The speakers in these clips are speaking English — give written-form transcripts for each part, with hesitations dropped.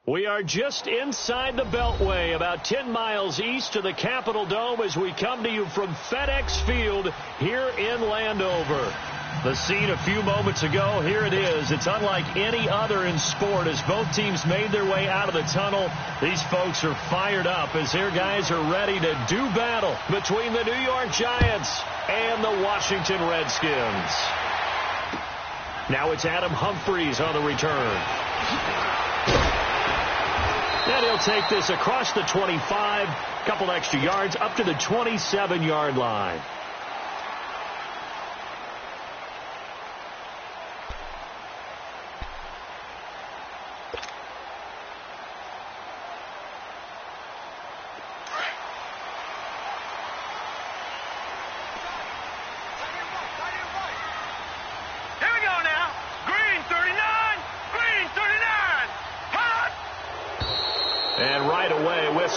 We are just inside the Beltway, about 10 miles east of the Capitol Dome as we come to you from FedEx Field here in Landover. The scene a few moments ago, here it is. It's unlike any other in sport as both teams made their way out of the tunnel. These folks are fired up as their guys are ready to do battle between the New York Giants and the Washington Redskins. Now it's Adam Humphries on the return. And he'll take this across the 25, couple extra yards, up to the 27-yard line.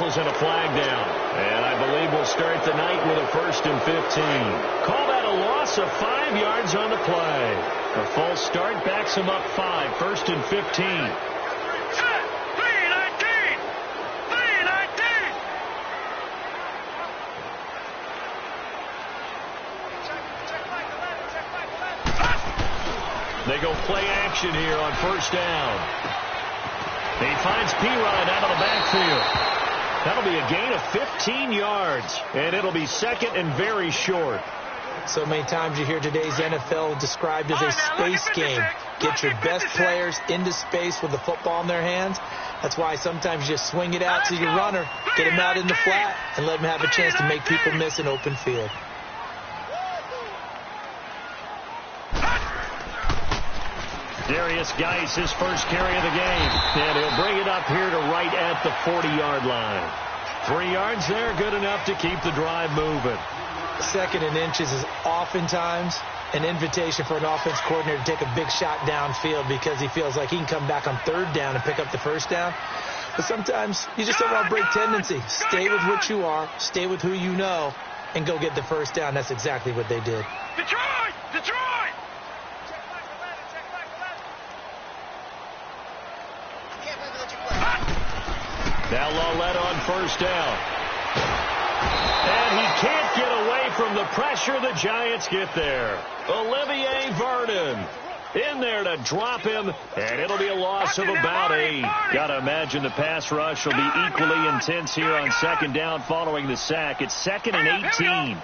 And a flag down. And I believe we'll start the night with a 1st and 15. Call that a loss of 5 yards on the play. A false start backs him up 5. 1st and 15. They go play action here on 1st down. He finds P-Ryan out of the backfield. That'll be a gain of 15 yards, and it'll be 2nd and very short. So many times you hear today's NFL described as a space game. Get your best players into space with the football in their hands. That's why sometimes you just swing it out to your runner, get him out in the flat, and let him have a chance to make people miss an open field. Darius Geis, his first carry of the game. And he'll bring it up here to right at the 40-yard line. 3 yards there, good enough to keep the drive moving. 2nd and inches is oftentimes an invitation for an offense coordinator to take a big shot downfield because he feels like he can come back on 3rd down and pick up the 1st down. But sometimes you just don't want to break tendency. Stay with what you are, stay with who you know, and go get the 1st down. That's exactly what they did. Detroit! Detroit! Now Lawlett on 1st down. And he can't get away from the pressure. The Giants get there. Olivier Vernon in there to drop him, and it'll be a loss of about 8. Got to imagine the pass rush will be equally intense here on 2nd down following the sack. It's 2nd and 18.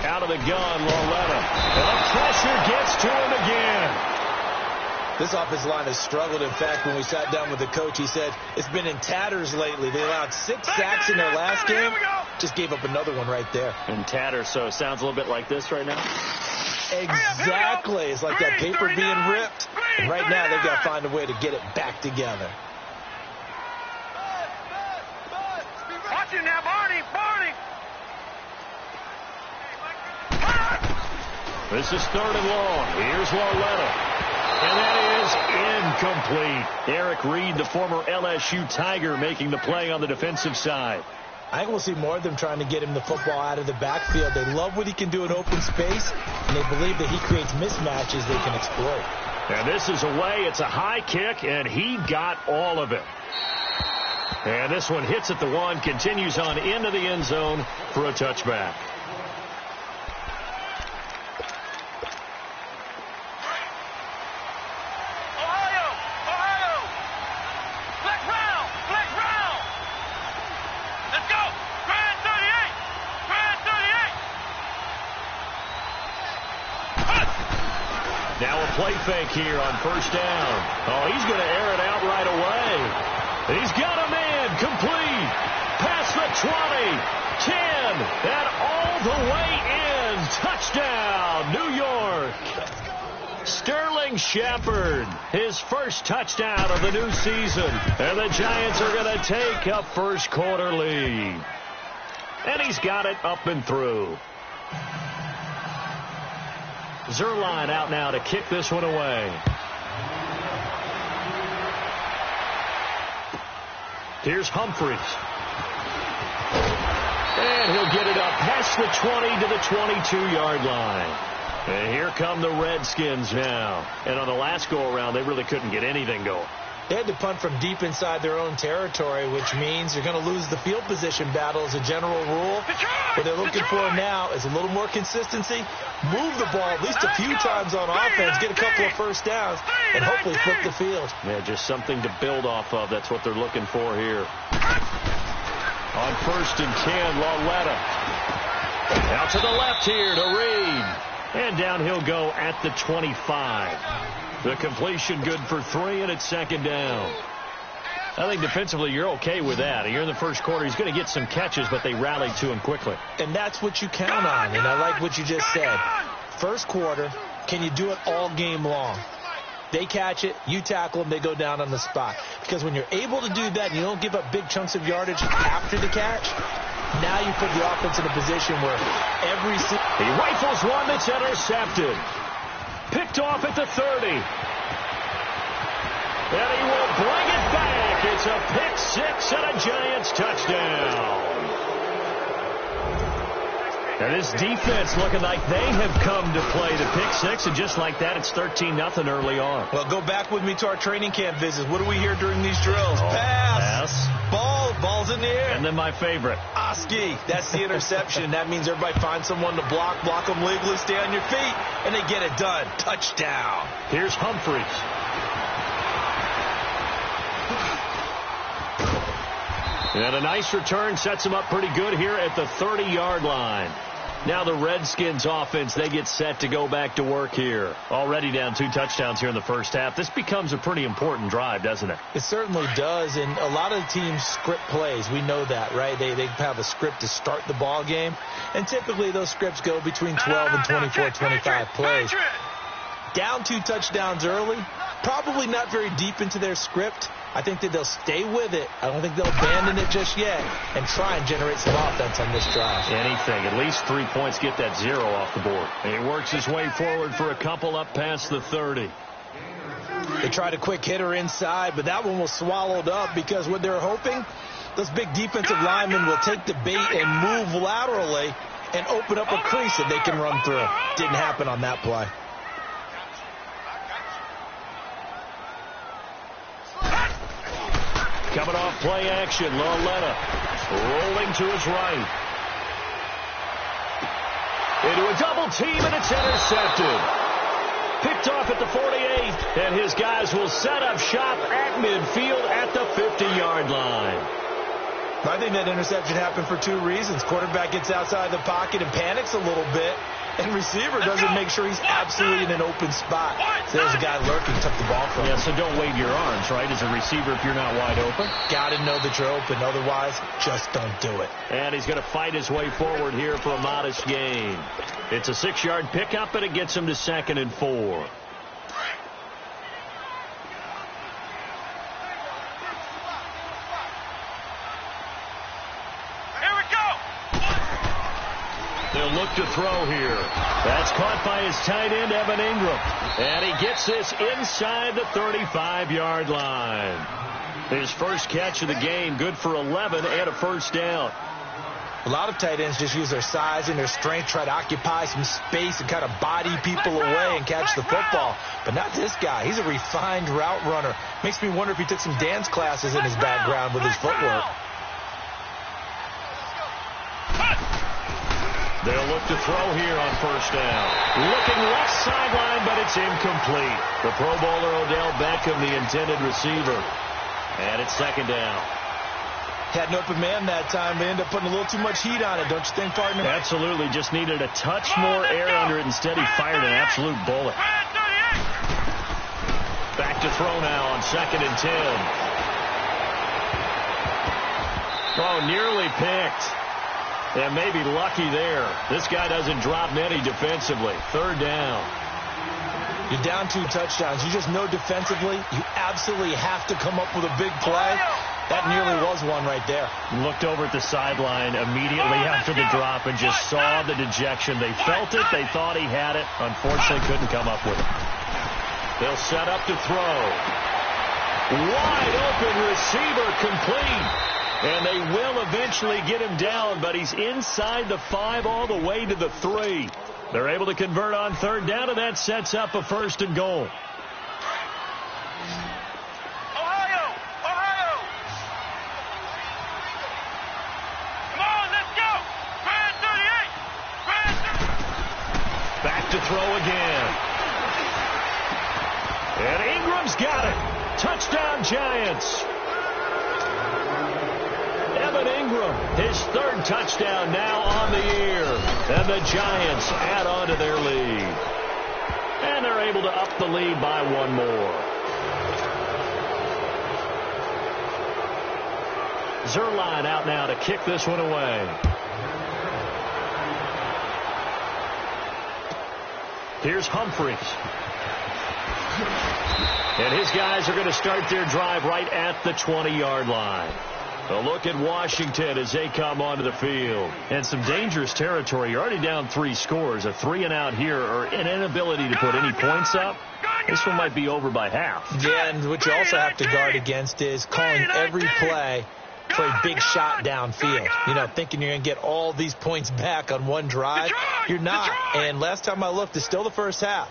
Out of the gun, Lawlett. The pressure gets to him again. This offensive line has struggled. In fact, when we sat down with the coach, he said it's been in tatters lately. They allowed 6 sacks in their last game. Just gave up another one right there. In tatters, so it sounds a little bit like this right now? Exactly. It's like that paper being ripped. And right now, they've got to find a way to get it back together. Watch him now, Barney! Barney! This is 3rd and long. Here's Lawlett. And that is incomplete. Eric Reed, the former LSU Tiger, making the play on the defensive side. I think we'll see more of them trying to get him the football out of the backfield. They love what he can do in open space, and they believe that he creates mismatches they can exploit. And this is away. It's a high kick, and he got all of it. And this one hits at the 1, continues on into the end zone for a touchback. Play fake here on 1st down. Oh, he's going to air it out right away. He's got a man complete. Past the 20, 10, and all the way in. Touchdown, New York. Sterling Shepard, his first touchdown of the new season. And the Giants are going to take a 1st quarter lead. And he's got it up and through. Zuerlein out now to kick this one away. Here's Humphries. And he'll get it up past the 20 to the 22-yard line. And here come the Redskins now. And on the last go-around, they really couldn't get anything going. They had to punt from deep inside their own territory, which means you're going to lose the field position battle as a general rule. What they're looking for now is a little more consistency, move the ball at least a few times on offense, get a couple of first downs, and hopefully flip the field. Yeah, just something to build off of. That's what they're looking for here. On 1st and 10, Loletta. Out to the left here to Reed. And down he'll go at the 25. The completion good for 3, and it's 2nd down. I think defensively you're okay with that. You're in the first quarter. He's going to get some catches, but they rallied to him quickly. And that's what you count on, and I like what you just said. First quarter, can you do it all game long? They catch it, you tackle them, they go down on the spot. Because when you're able to do that and you don't give up big chunks of yardage after the catch, now you put the offense in a position where every... He rifles one that's intercepted. Picked off at the 30. And he will bring it back. It's a pick 6 and a Giants touchdown. And this defense looking like they have come to play the pick 6, and just like that, it's 13-0 early on. Well, go back with me to our training camp visits. What do we hear during these drills? Pass. Ball's in the air. And then my favorite. Oski. That's the interception. That means everybody finds someone to block them legally, stay on your feet, and they get it done. Touchdown. Here's Humphreys. And a nice return sets him up pretty good here at the 30-yard line. Now the Redskins offense, they get set to go back to work here. Already down 2 touchdowns here in the first half. This becomes a pretty important drive, doesn't it? It certainly does, and a lot of teams script plays. We know that, right? They have a script to start the ball game, and typically those scripts go between 12 and 24, 25 plays. Down 2 touchdowns early, probably not very deep into their script. I think that they'll stay with it. I don't think they'll abandon it just yet and try and generate some offense on this drive. Anything. At least 3 points, get that 0 off the board. And he works his way forward for a couple up past the 30. They tried a quick hitter inside, but that one was swallowed up because what they're hoping, those big defensive linemen will take the bait and move laterally and open up a crease that they can run through. Didn't happen on that play. Coming off play action, Loletta rolling to his right. Into a double team, and it's intercepted. Picked off at the 48, and his guys will set up shop at midfield at the 50-yard line. I think that interception happened for 2 reasons. Quarterback gets outside the pocket and panics a little bit, and receiver doesn't make sure he's absolutely in an open spot. So there's a guy lurking, took the ball from him. Yeah, so don't wave your arms, right, as a receiver if you're not wide open. Got to know that you're open. Otherwise, just don't do it. And he's going to fight his way forward here for a modest gain. It's a 6-yard pickup, and it gets him to 2nd and 4. They'll look to throw here. That's caught by his tight end, Evan Ingram. And he gets this inside the 35-yard line. His first catch of the game, good for 11 and a first down. A lot of tight ends just use their size and their strength, try to occupy some space and kind of body people away and catch the football. But not this guy. He's a refined route runner. Makes me wonder if he took some dance classes in his background with his footwork. They'll look to throw here on first down. Looking left sideline, but it's incomplete. The Pro Bowler Odell Beckham, the intended receiver. And it's 2nd down. Had an open man that time. They end up putting a little too much heat on it, don't you think, partner? Absolutely. Just needed a touch more air under it. Instead, he fired an absolute bullet. Back to throw now on 2nd and 10. Oh, nearly picked. And maybe lucky there. This guy doesn't drop many defensively. 3rd down. You're down 2 touchdowns. You just know defensively you absolutely have to come up with a big play. That nearly was one right there. Looked over at the sideline immediately after the drop and just saw the dejection. They felt it. They thought he had it. Unfortunately, couldn't come up with it. They'll set up to throw. Wide open receiver complete. And they will eventually get him down, but he's inside the 5 all the way to the 3. They're able to convert on third down, and that sets up a 1st and goal. Ohio! Ohio! Come on, let's go! Brand 38! Brand 38! Back to throw again. And Ingram's got it. Touchdown, Giants. Evan Ingram, his 3rd touchdown now on the year. And the Giants add on to their lead. And they're able to up the lead by 1 more. Zuerlein out now to kick this one away. Here's Humphreys. And his guys are going to start their drive right at the 20-yard line. A look at Washington as they come onto the field. And some dangerous territory. You're already down 3 scores. A 3-and-out here, or an inability to put any points up. This one might be over by half. Yeah, and what you also have to guard against is calling every play for a big shot downfield. You know, thinking you're going to get all these points back on one drive. You're not. And last time I looked, it's still the first half.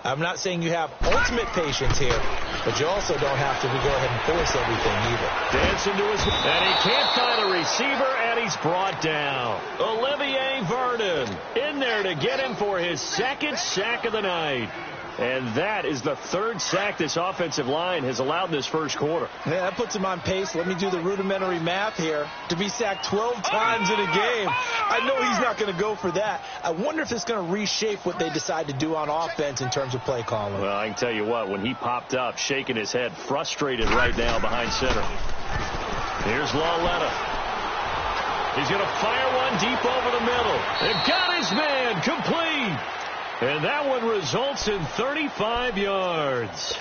I'm not saying you have ultimate patience here, but you also don't have to go ahead and force everything either. Dancing to his... And he can't find a receiver, and he's brought down. Olivier Vernon in there to get him for his 2nd sack of the night. And that is the 3rd sack this offensive line has allowed in this first quarter. Yeah, that puts him on pace. Let me do the rudimentary math here. To be sacked 12 times in a game. I know he's not going to go for that. I wonder if it's going to reshape what they decide to do on offense in terms of play calling. Well, I can tell you what, when he popped up, shaking his head, frustrated right now behind center. Here's Lauletta. He's going to fire one deep over the middle. And got his man complete. And that one results in 35 yards.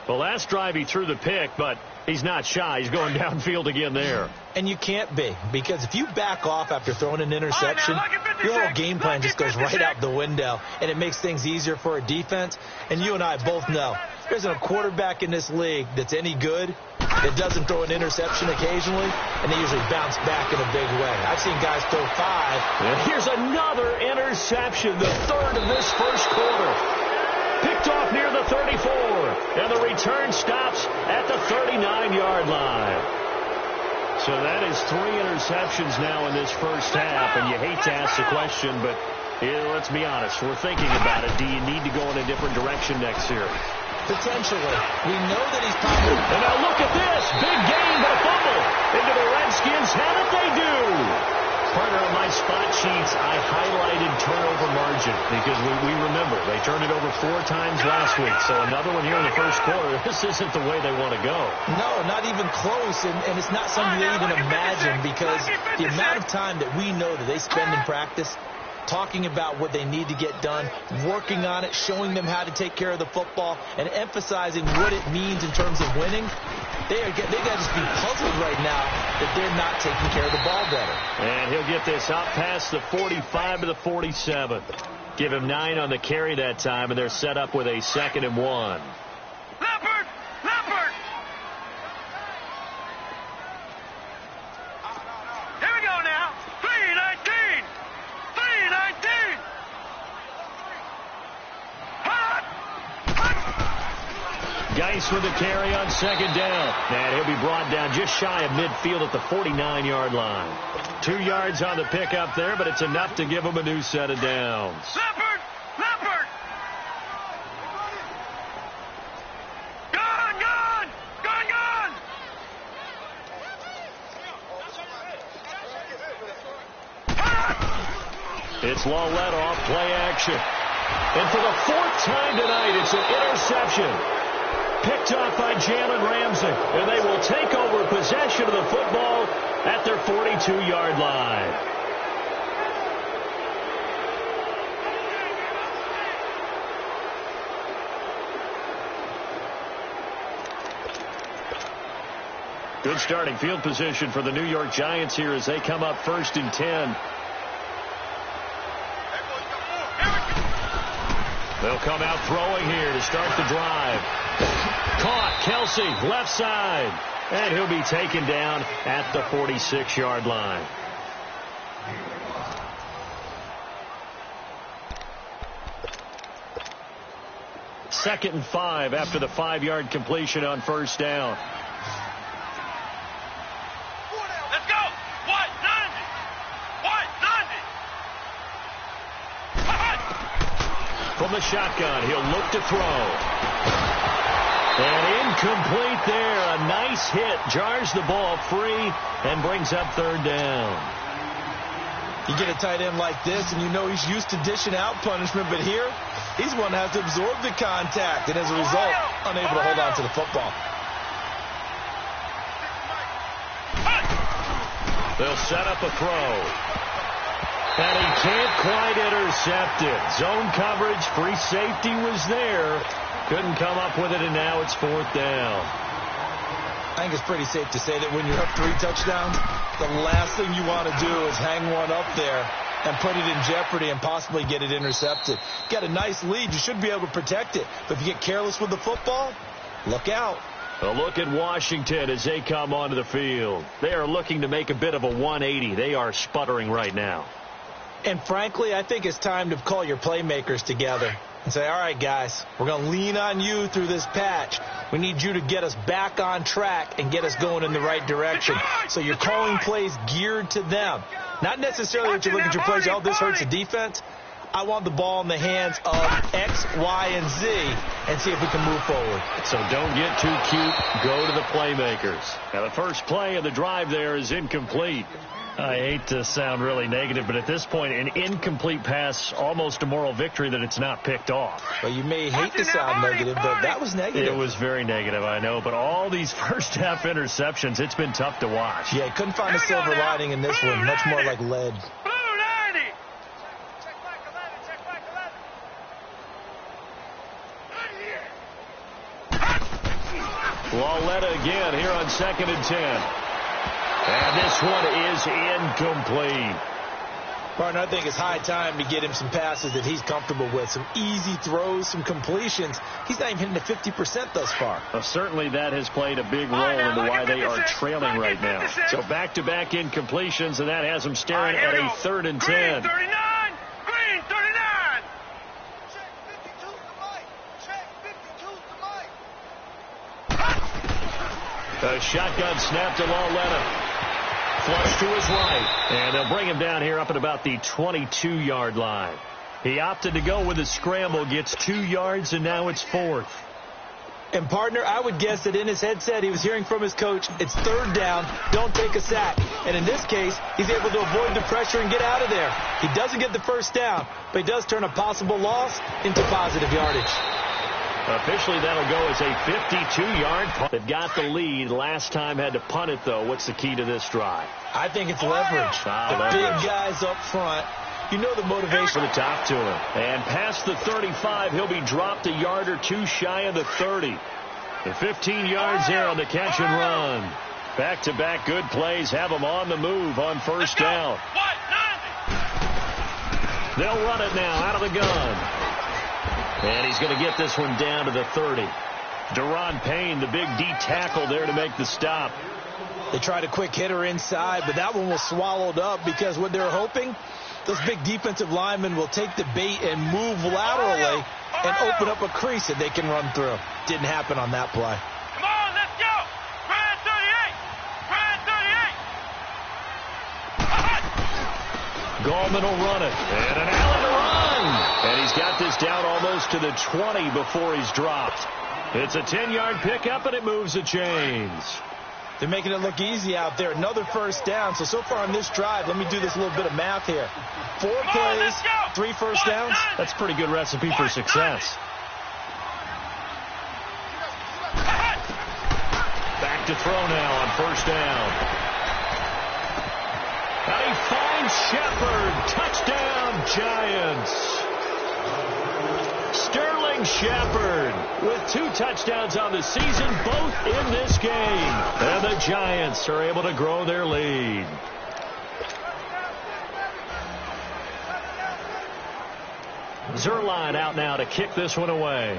The last drive he threw the pick, but he's not shy. He's going downfield again there. And you can't be, because if you back off after throwing an interception, your whole game plan just goes right out the window, and it makes things easier for a defense. And you and I both know there isn't a quarterback in this league that's any good that doesn't throw an interception occasionally, and they usually bounce back in a big way. I've seen guys throw 5. And here's another interception, the 3rd of this first quarter. Picked off near the 34, and the return stops at the 39-yard line. So that is 3 interceptions now in this first half, and you hate to ask the question, but let's be honest, we're thinking about it. Do you need to go in a different direction next series? Potentially. We know that he's probably... And now look at this. Big game, but a fumble into the Redskins. How did they do? Partner, on my spot sheets, I highlighted turnover margin because we remember they turned it over 4 times last week. So another one here in the first quarter. This isn't the way they want to go. No, not even close. And it's not something they even imagine, because the amount of time that we know that they spend in practice talking about what they need to get done, working on it, showing them how to take care of the football, and emphasizing what it means in terms of winning. They got to just be puzzled right now that they're not taking care of the ball better. And he'll get this out past the 45 to the 47. Give him 9 on the carry that time, and they're set up with a 2nd and 1. Leopard! Leopard! Here we go now. 3-19! 3-19! Geis with the carry on 2nd down. And he'll be brought down just shy of midfield at the 49-yard line. 2 yards on the pickup there, but it's enough to give him a new set of downs. Leopard! Leopard! Gone! Gone! Gone! Gone! It's Lauletta off play action. And for the 4th time tonight, it's an interception. Picked off by Jalen Ramsey. And they will take over possession of the football at their 42-yard line. Good starting field position for the New York Giants here as they come up 1st and 10. They'll come out throwing here to start the drive. Caught, Kelsey, left side. And he'll be taken down at the 46-yard line. 2nd and 5 after the 5-yard completion on first down. Let's go. What? 90. What? 90. From the shotgun, he'll look to throw. And incomplete there. A nice hit. Jars the ball free and brings up 3rd down. You get a tight end like this, and you know he's used to dishing out punishment, but here, he's one that has to absorb the contact, and as a result, unable to hold on to the football. They'll set up a throw. And he can't quite intercept it. Zone coverage, free safety was there. Couldn't come up with it, and now it's 4th down. I think it's pretty safe to say that when you're up 3 touchdowns, the last thing you want to do is hang one up there and put it in jeopardy and possibly get it intercepted. Got a nice lead. You should be able to protect it. But if you get careless with the football, look out. A look at Washington as they come onto the field. They are looking to make a bit of a 180. They are sputtering right now. And frankly, I think it's time to call your playmakers together and say, all right, guys, we're going to lean on you through this patch. We need you to get us back on track and get us going in the right direction. So you're calling plays geared to them. Not necessarily that you look at your plays, oh, this hurts the defense. I want the ball in the hands of X, Y, and Z and see if we can move forward. So don't get too cute. Go to the playmakers. Now, the first play of the drive there is incomplete. I hate to sound really negative, but at this point, an incomplete pass, almost a moral victory that it's not picked off. Well, you may hate to sound negative, but that was negative. It was very negative, I know, but all these first-half interceptions, it's been tough to watch. Yeah, couldn't find a silver lining in this one. Much more like lead. Blue 90. Check back 11. Check back 11. Lauletta again here on 2nd and 10. And this one is incomplete. Partner, I think it's high time to get him some passes that he's comfortable with. Some easy throws, some completions. He's not even hitting the 50% thus far. Well, certainly that has played a big role into why they are trailing right now. So back-to-back incompletions, and that has them staring at a 3rd and 10. Green 39. Green 39. Check 52 to Mike. Check 52 to Mike. A shotgun snap to Lauletta. Flush to his right. And they'll bring him down here up at about the 22-yard line. He opted to go with a scramble, gets 2 yards, and now it's 4th. And, partner, I would guess that in his headset he was hearing from his coach, it's 3rd down, don't take a sack. And in this case, he's able to avoid the pressure and get out of there. He doesn't get the first down, but he does turn a possible loss into positive yardage. Officially, that'll go as a 52-yard punt. They've got the lead. Last time had to punt it, though. What's the key to this drive? I think it's leverage. Big guys up front. You know the motivation. For the top to him. And past the 35, he'll be dropped a yard or two shy of the 30. The 15 yards there on the catch and run. Back-to-back good plays have them on the move on first down. They'll run it now out of the gun. And he's going to get this one down to the 30. Deron Payne, the big D tackle there to make the stop. They tried a quick hitter inside, but that one was swallowed up because what they're hoping, those big defensive linemen will take the bait and move laterally and open up a crease that they can run through. Didn't happen on that play. Come on, let's go. Brad 38. Brad 38. Gallman will run it. And an Allen to run. And he's got this down almost to the 20 before he's dropped. It's a 10-yard pickup, and it moves the chains. They're making it look easy out there. Another first down. So far on this drive, let me do this little bit of math here. 4 plays, 3 first downs. That's a pretty good recipe for success. Back to throw now on first down. And he finds Shepard. Touchdown, Giants. Sterling Shepard with 2 touchdowns on the season, both in this game. And the Giants are able to grow their lead. Zerline out now to kick this one away.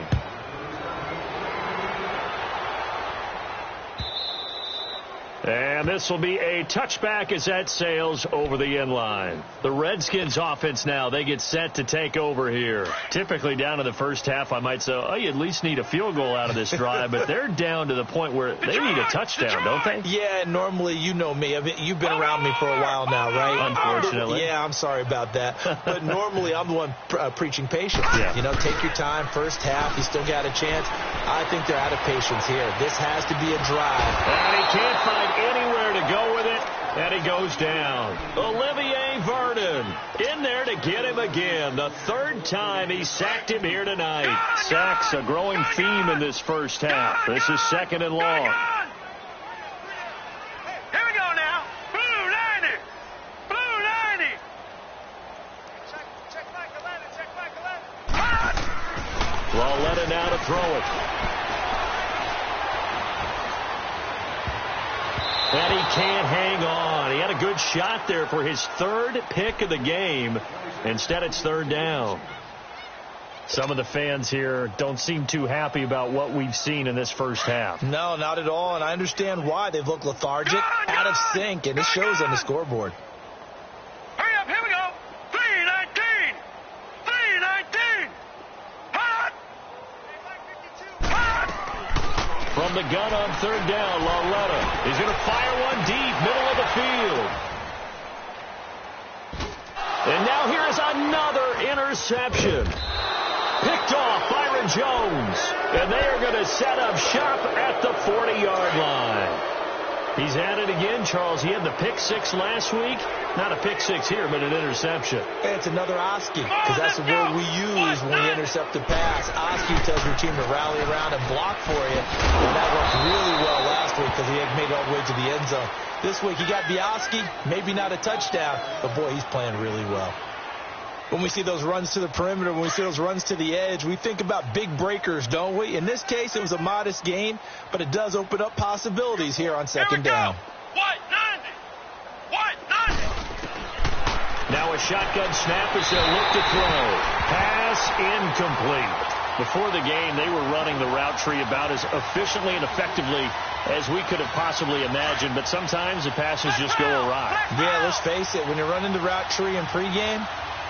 And And this will be a touchback as that sails over the end line. The Redskins offense now, they get set to take over here. Typically down in the first half, I might say, oh, you at least need a field goal out of this drive, but they're down to the point where they need a touchdown, don't they? Yeah, normally, you know me. I mean, you've been around me for a while now, right? Unfortunately. Yeah, I'm sorry about that. But normally, I'm the one preaching patience. Yeah. You know, take your time. First half, you still got a chance. I think they're out of patience here. This has to be a drive. And he can't find anywhere to go with it, and he goes down. Olivier Vernon in there to get him again. The third time he sacked him here tonight. Sacks a growing theme in this first half. This is second and long. Here we go now. Blue 90. Blue 90. Check back 11. Check back 11. Lauletta now to throw it. And he can't hang on. He had a good shot there for his third pick of the game. Instead, it's third down. Some of the fans here don't seem too happy about what we've seen in this first half. No, not at all, and I understand why. They've looked lethargic, out of sync, and it shows on the scoreboard. Hurry up. Here we go. 319. 319. Hot. Hot. From the gun on third down, Lauletta is going to fire one deep, middle of the field. And now here is another interception. Picked off Byron Jones. And they are going to set up shop at the 40-yard line. He's at it again, Charles. He had the pick six last week. Not a pick six here, but an interception. And it's another Oski, because that's the word we use when we intercept the pass. Oski tells your team to rally around and block for you. And that worked really well last week because he had made it all the way to the end zone. This week he got the Oski, maybe not a touchdown, but boy, he's playing really well. When we see those runs to the perimeter, when we see those runs to the edge, we think about big breakers, don't we? In this case, it was a modest gain, but it does open up possibilities here on second down. White 90. White 90. Now a shotgun snap as they'll look to throw. Pass incomplete. Before the game, they were running the route tree about as efficiently and effectively as we could have possibly imagined, but sometimes the passes just go awry. Yeah, let's face it, when you're running the route tree in pregame,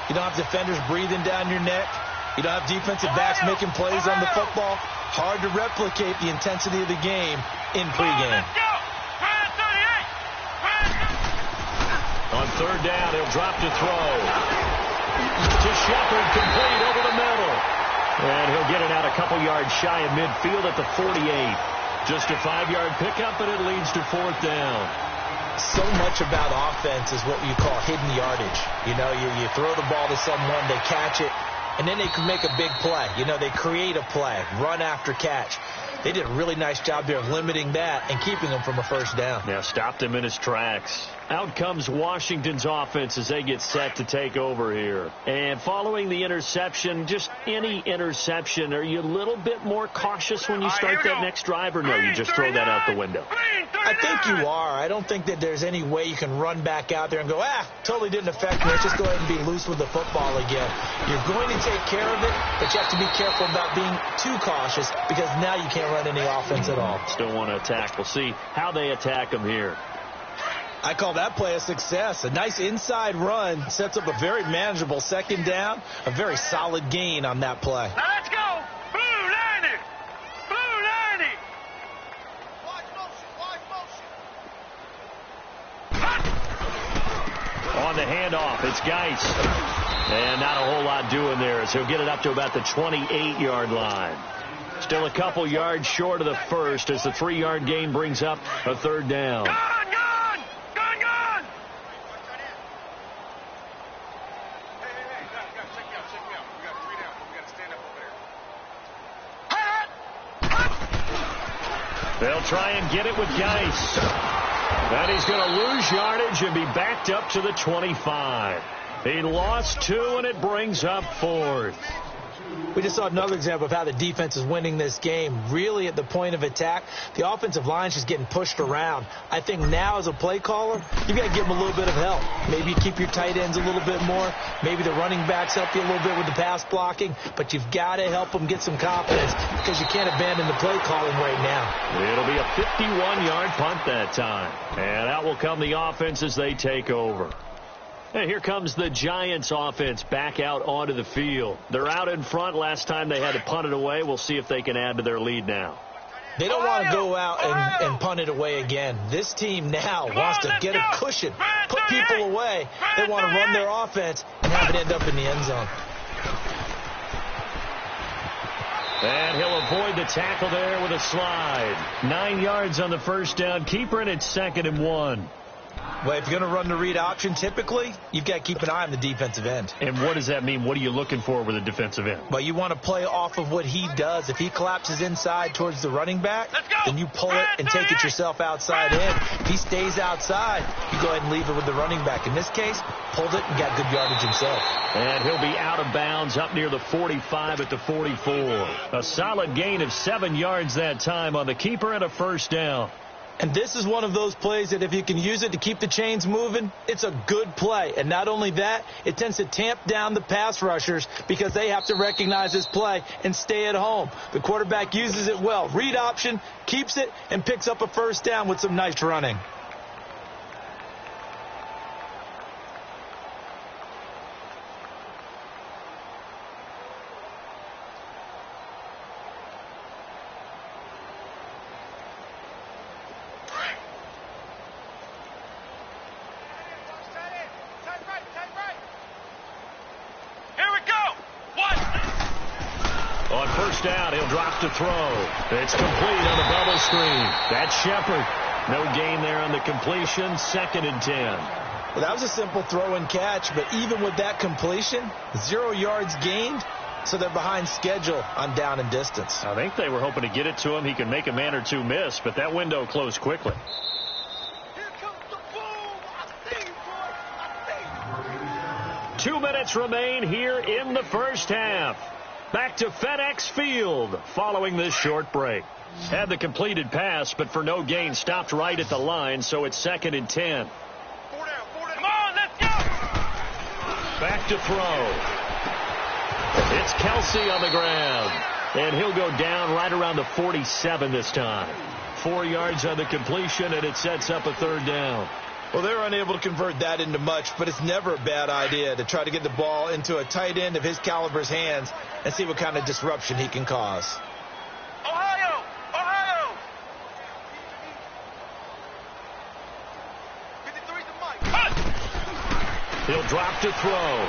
you don't have defenders breathing down your neck. You don't have defensive backs making plays on the football. Hard to replicate the intensity of the game in pregame. On third down, he'll drop to throw. To Shepard, complete over the middle. And he'll get it out a couple yards shy of midfield at the 48. Just a 5-yard pickup, but it leads to fourth down. So much about offense is what you call hidden yardage. You know, you throw the ball to someone, they catch it, and then they can make a big play. You know, they create a play, run after catch. They did a really nice job there of limiting that and keeping him from a first down. Yeah, stopped him in his tracks. Out comes Washington's offense as they get set to take over here. And following the interception, just any interception, are you a little bit more cautious when you start that next drive, or no, you just throw that out the window? I think you are. I don't think that there's any way you can run back out there and go, totally didn't affect me. Let's just go ahead and be loose with the football again. You're going to take care of it, but you have to be careful about being too cautious because now you can't run any offense at all. Still want to attack. We'll see how they attack them here. I call that play a success. A nice inside run sets up a very manageable second down, a very solid gain on that play. Now let's go. Blue 90. Blue 90. Watch motion. Watch motion. On the handoff, it's Geis. And not a whole lot doing there as he'll get it up to about the 28-yard line. Still a couple yards short of the first as the 3-yard gain brings up a third down. Gone. Hey, you gotta check me out. We got 3 down. We gotta stand up over there. They'll try and get it with Geis. And he's going to lose yardage and be backed up to the 25. He lost 2, and it brings up fourth. We just saw another example of how the defense is winning this game. Really, at the point of attack, the offensive line's just getting pushed around. I think now, as a play caller, you've got to give them a little bit of help. Maybe you keep your tight ends a little bit more. Maybe the running backs help you a little bit with the pass blocking. But you've got to help them get some confidence because you can't abandon the play calling right now. It'll be a 51-yard punt that time. And out will come the offense as they take over. And here comes the Giants offense back out onto the field. They're out in front. Last time they had to punt it away. We'll see if they can add to their lead now. They don't want to go out and punt it away again. This team now wants to get a cushion, put people away. They want to run their offense and have it end up in the end zone. And he'll avoid the tackle there with a slide. 9 yards on the first down. Keeper, and it's 2nd and 1. Well, if you're going to run the read option, typically, you've got to keep an eye on the defensive end. And what does that mean? What are you looking for with a defensive end? Well, you want to play off of what he does. If he collapses inside towards the running back, then you pull it and take it yourself outside in. If he stays outside, you go ahead and leave it with the running back. In this case, pulled it and got good yardage himself. And he'll be out of bounds up near the 45 at the 44. A solid gain of 7 yards that time on the keeper and a first down. And this is one of those plays that if you can use it to keep the chains moving, it's a good play. And not only that, it tends to tamp down the pass rushers because they have to recognize this play and stay at home. The quarterback uses it well. Read option, keeps it, and picks up a first down with some nice running. Down, he'll drop to throw. It's complete on the bubble screen. That's Shepard. No gain there on the completion. 2nd and 10. Well, that was a simple throw and catch, but even with that completion, 0 yards gained, so they're behind schedule on down and distance. I think they were hoping to get it to him. He could make a man or two miss, but that window closed quickly. Here comes the boom. I see you, boy. I see you. 2 minutes remain here in the first half. Back to FedEx Field following this short break. Had the completed pass, but for no gain, stopped right at the line, so it's 2nd and 10. 4 down. Come on, let's go. Back to throw. It's Kelsey on the ground, and he'll go down right around the 47 this time. 4 yards on the completion, and it sets up a 3rd down. Well, they're unable to convert that into much, but it's never a bad idea to try to get the ball into a tight end of his caliber's hands and see what kind of disruption he can cause. Ohio! Ohio! 53's the mic. He'll drop to throw.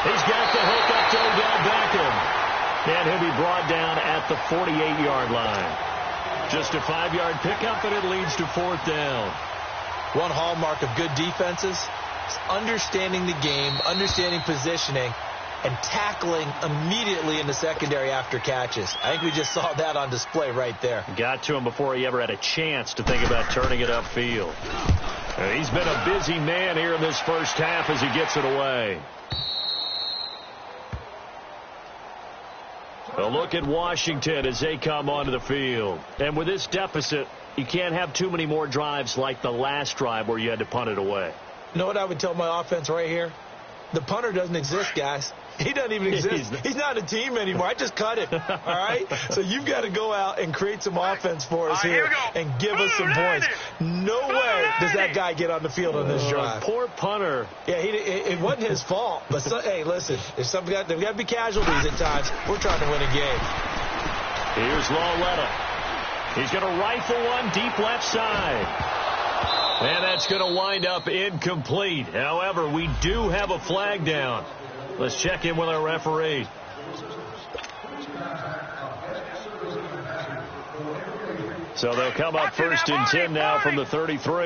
He's got the hook up to Odell Beckham. And he'll be brought down at the 48-yard line. Just a 5-yard pickup, and it leads to 4th down. One hallmark of good defenses is understanding the game, understanding positioning, and tackling immediately in the secondary after catches. I think we just saw that on display right there. Got to him before he ever had a chance to think about turning it upfield. He's been a busy man here in this first half as he gets it away. A look at Washington as they come onto the field. And with this deficit, you can't have too many more drives like the last drive where you had to punt it away. You know what I would tell my offense right here? The punter doesn't exist, guys. He doesn't even exist. He's not a team anymore. I just cut it, all right? So you've got to go out and create some offense for us here and give us some points. No way does that guy get on the field on this drive. Poor punter. Yeah, it wasn't his fault. But, hey, listen, there's got to be casualties at times. We're trying to win a game. Here's Lawletta. He's going to rifle one deep left side. And that's going to wind up incomplete. However, we do have a flag down. Let's check in with our referee. So they'll come up 1st and 10 now from the 33. All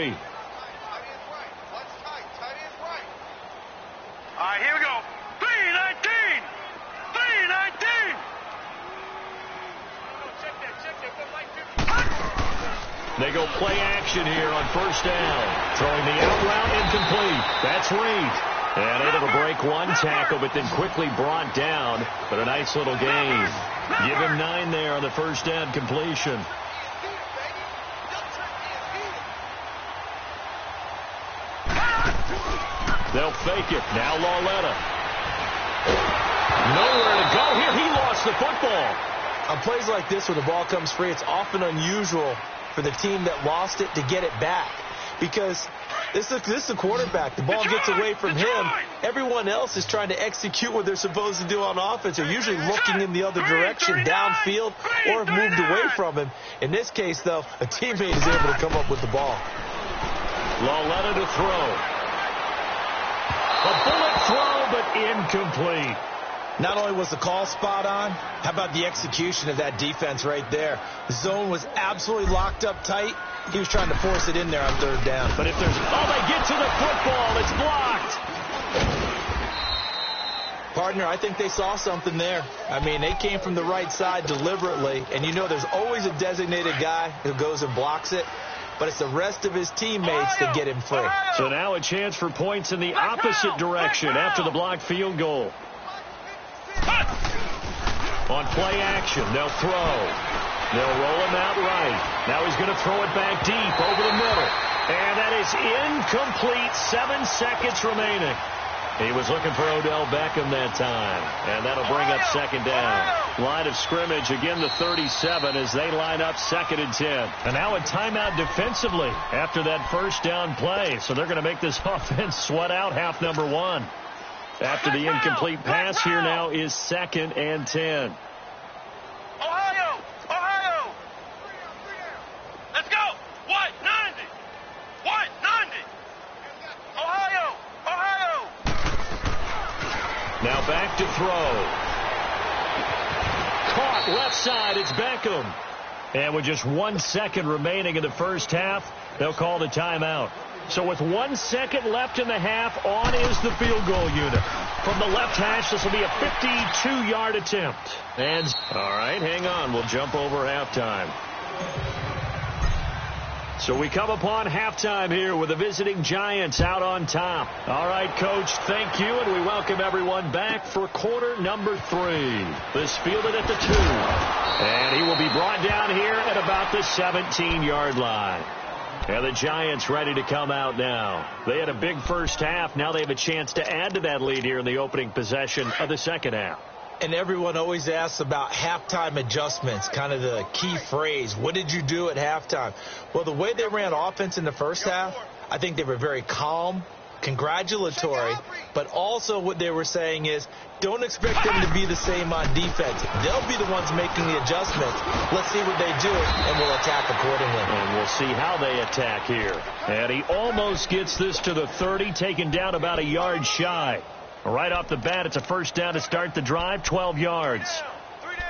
right, here we go. 3-19. 3-19. They go play action here on 1st down. Throwing the out route incomplete. That's Reed. And able to break one tackle, but then quickly brought down. But a nice little gain. Give him 9 there on the first down completion. They'll fake it. Now Lauletta. Nowhere to go here. He lost the football. On plays like this where the ball comes free, it's often unusual for the team that lost it to get it back. Because this is the quarterback. The ball gets away from him. Everyone else is trying to execute what they're supposed to do on offense. They're usually looking in the other direction, downfield, or have moved away from him. In this case, though, a teammate is able to come up with the ball. Lauletta to throw. A bullet throw, but incomplete. Not only was the call spot on, how about the execution of that defense right there? The zone was absolutely locked up tight. He was trying to force it in there on third down. But if there's... Oh, they get to the football. It's blocked. Partner, I think they saw something there. I mean, they came from the right side deliberately. And you know there's always a designated guy who goes and blocks it. But it's the rest of his teammates that get him free. So now a chance for points in the opposite direction after the blocked field goal. On play action, they'll throw. They'll roll him out right. Now he's going to throw it back deep over the middle. And that is incomplete. 7 seconds remaining. He was looking for Odell Beckham that time. And that'll bring up second down. Line of scrimmage, again the 37 as they line up 2nd and 10. And now a timeout defensively after that first down play. So they're going to make this offense sweat out half number 1. After the incomplete pass, here now is 2nd and 10. Ohio! Ohio! Let's go! What? 90! What? 90! Ohio! Ohio! Now back to throw. Caught left side. It's Beckham. And with just 1 second remaining in the first half, they'll call the timeout. So with 1 second left in the half, on is the field goal unit. From the left hash, this will be a 52-yard attempt. And, all right, hang on. We'll jump over halftime. So we come upon halftime here with the visiting Giants out on top. All right, Coach, thank you, and we welcome everyone back for quarter number 3. This fielded at the 2. And he will be brought down here at about the 17-yard line. And the Giants ready to come out now. They had a big first half. Now they have a chance to add to that lead here in the opening possession of the second half. And everyone always asks about halftime adjustments, kind of the key phrase. What did you do at halftime? Well, the way they ran offense in the first half, I think they were very calm, congratulatory, but also what they were saying is don't expect them to be the same on defense. They'll be the ones making the adjustments. Let's see what they do, and we'll attack accordingly. And we'll see how they attack here. And he almost gets this to the 30, taken down about a yard shy. Right off the bat, it's a first down to start the drive, 12 yards. 3 down.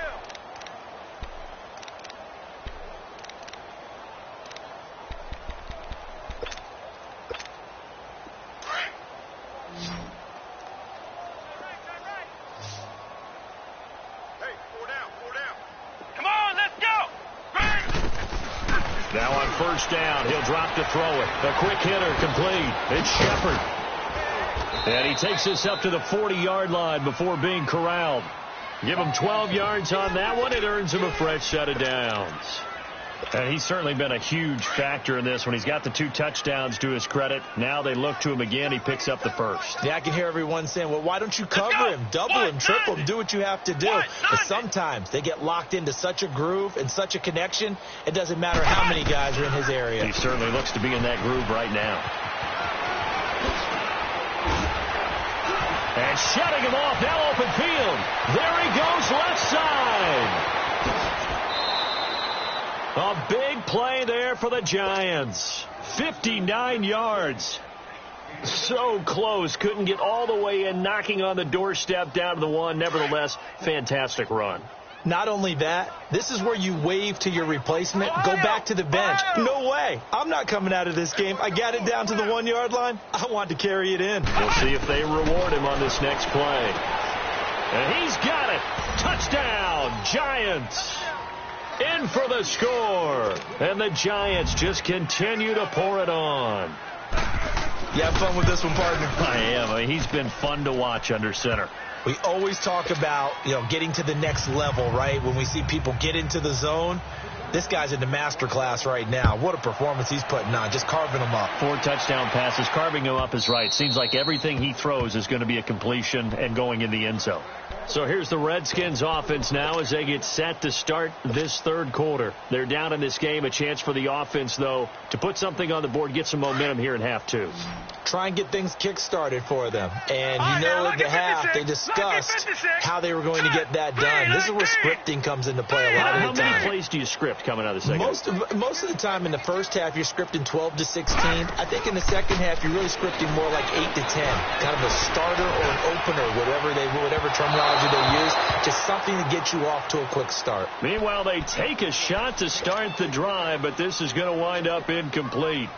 Hey, 4 down, 4 down. Come on, let's go. Now on first down, he'll drop to throw it. A quick hitter complete. It's Shepard. And he takes this up to the 40-yard line before being corralled. Give him 12 yards on that one. It earns him a fresh set of downs. And he's certainly been a huge factor in this when he's got the 2 touchdowns to his credit. Now they look to him again. He picks up the first. Yeah, I can hear everyone saying, well, why don't you cover him, double him, triple him, do what you have to do. But sometimes they get locked into such a groove and such a connection, it doesn't matter how many guys are in his area. He certainly looks to be in that groove right now. And shutting him off, now open field. There he goes, left side. A big play there for the Giants. 59 yards. So close, couldn't get all the way in, knocking on the doorstep down to the 1. Nevertheless, fantastic run. Not only that, this is where you wave to your replacement, go back to the bench. No way. I'm not coming out of this game. I got it down to the 1-yard line. I want to carry it in. We'll see if they reward him on this next play. And he's got it. Touchdown, Giants. In for the score. And the Giants just continue to pour it on. You have fun with this one, partner? I am. I mean, he's been fun to watch under center. We always talk about, getting to the next level, right? When we see people get into the zone, this guy's in the master class right now. What a performance he's putting on, just carving them up. 4 touchdown passes. Carving him up is right. Seems like everything he throws is going to be a completion and going in the end zone. So here's the Redskins offense now as they get set to start this third quarter. They're down in this game. A chance for the offense, though, to put something on the board, get some momentum here in half 2. Try and get things kick-started for them. And at the half, they discussed how they were going to get that done. This is where scripting comes into play a lot of the time. How many plays do you script coming out of the second? Most of the time in the first half, you're scripting 12 to 16. I think in the second half, you're really scripting more like 8 to 10. Kind of a starter or an opener, whatever terminology they use. Just something to get you off to a quick start. Meanwhile, they take a shot to start the drive, but this is going to wind up incomplete.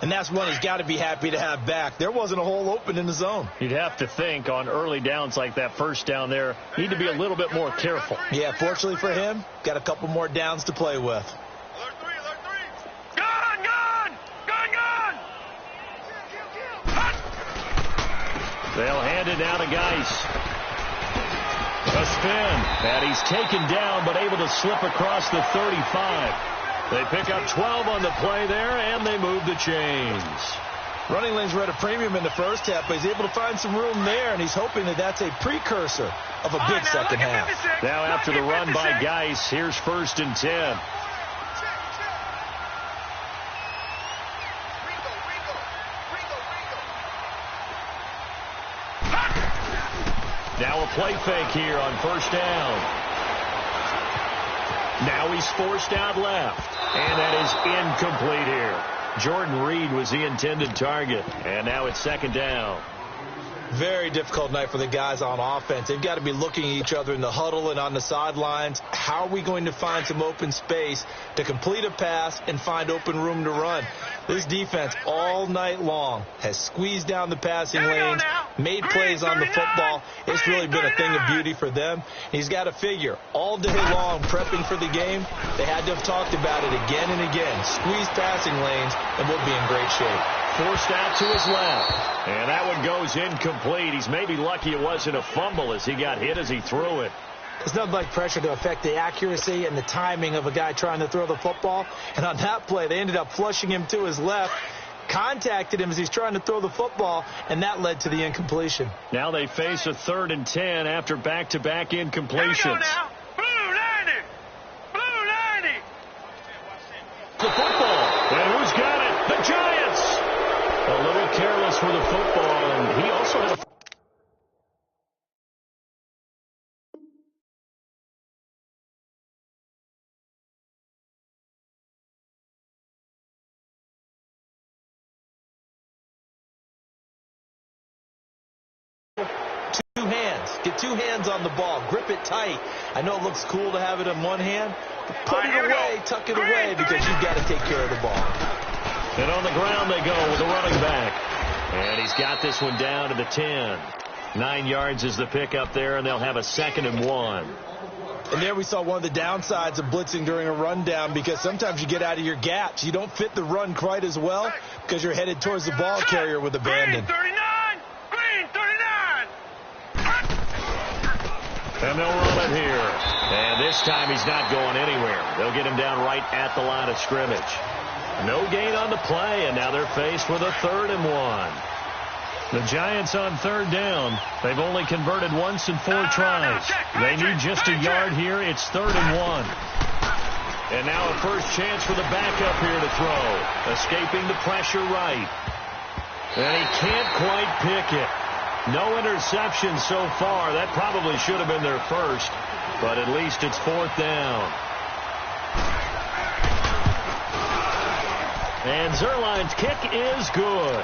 And that's one he's got to be happy to have back. There wasn't a hole open in the zone. You'd have to think on early downs like that first down there, need to be a little bit more careful. Yeah, fortunately for him, got a couple more downs to play with. Alert three. Gun! They'll hand it down to Geis. A spin. And he's taken down, but able to slip across the 35. They pick up 12 on the play there, and they move the chains. Running lanes were at a premium in the first half, but he's able to find some room there, and he's hoping that that's a precursor of a big second half. Now after the run by Geis, here's 1st and 10. Now a play fake here on 1st down. Now he's forced out left. And that is incomplete here. Jordan Reed was the intended target. And now it's 2nd down. Very difficult night for the guys on offense. They've got to be looking at each other in the huddle and on the sidelines. How are we going to find some open space to complete a pass and find open room to run? This defense all night long has squeezed down the passing lanes, made plays on the football. It's really been a thing of beauty for them. He's got to figure all day long prepping for the game, they had to have talked about it again and again. Squeeze passing lanes and we'll be in great shape. Forced out to his left. And that one goes incomplete. He's maybe lucky it wasn't a fumble as he got hit as he threw it. There's nothing like pressure to affect the accuracy and the timing of a guy trying to throw the football. And on that play, they ended up flushing him to his left, contacted him as he's trying to throw the football, and that led to the incompletion. Now they face a 3rd and 10 after back-to-back incompletions. Blue 90. The football. And who's got it? The Giants. A little careless with the football, and he also had a... Get 2 hands on the ball. Grip it tight. I know it looks cool to have it in one hand, but put it away, tuck it away, because you've got to take care of the ball. And on the ground they go with the running back. And he's got this one down to the 10. 9 yards is the pickup there, and they'll have a 2nd and 1. And there we saw one of the downsides of blitzing during a rundown, because sometimes you get out of your gaps. You don't fit the run quite as well because you're headed towards the ball carrier with abandon. Green 39. And they'll run it here. And this time he's not going anywhere. They'll get him down right at the line of scrimmage. No gain on the play, and now they're faced with a 3rd and 1. The Giants on 3rd down. They've only converted once in 4 tries. They need just a yard here. It's 3rd and 1. And now a first chance for the backup here to throw. Escaping the pressure right. And he can't quite pick it. No interception so far. That probably should have been their first, but at least it's 4th down. And Zerline's kick is good.